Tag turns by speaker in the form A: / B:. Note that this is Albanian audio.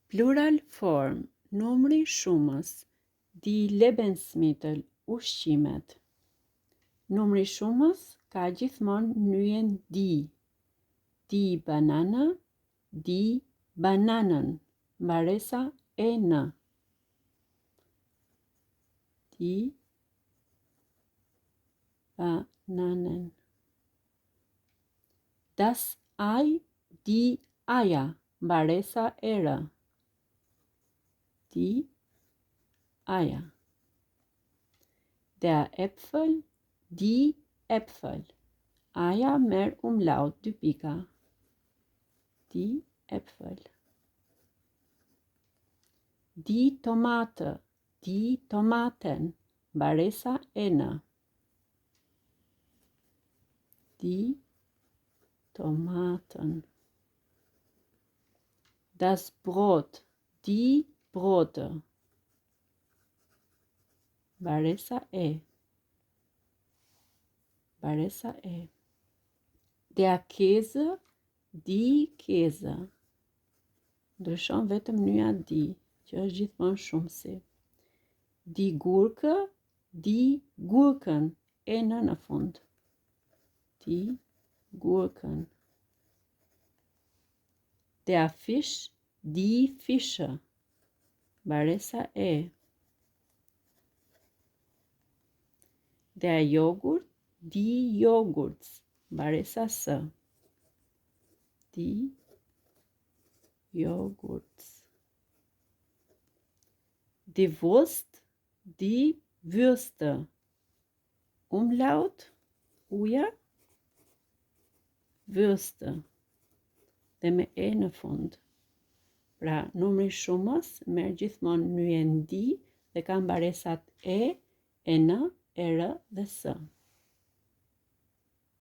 A: Plural form, numri shumës, die Lebensmittel, ushqimet. Numri shumës ka gjithmonë nyjen die. Die Banane, die Bananen, mbaresa e në. Die Bananen. Das Ei, die Eier, mbaresa e rë. Die Eier. Der Äpfel, die Äpfel. Aja merr umlaut 2 pika. Die Äpfel. Die Tomate, die Tomaten, mbaresa e në. Die Tomaten. Das Brot, die Brote. Mbaresa e. Mbaresa e. Der Käse, die Käse. Ndryshon vetëm nyja die, që është gjithmonë shumësi. Die Gurke, die Gurken, e në fund. Die Gurken. Der Fisch, die Fische. Mbaresa e. Der Joghurt, die Joghurts. Mbaresa s. Die Joghurts. Die Wurst, die Würste. Umlaut, uja, Würste. Dhe me e në fund. Pra, numri shumës merr gjithmonë nyjen die dhe ka mbaresat e në, e rë dhe s.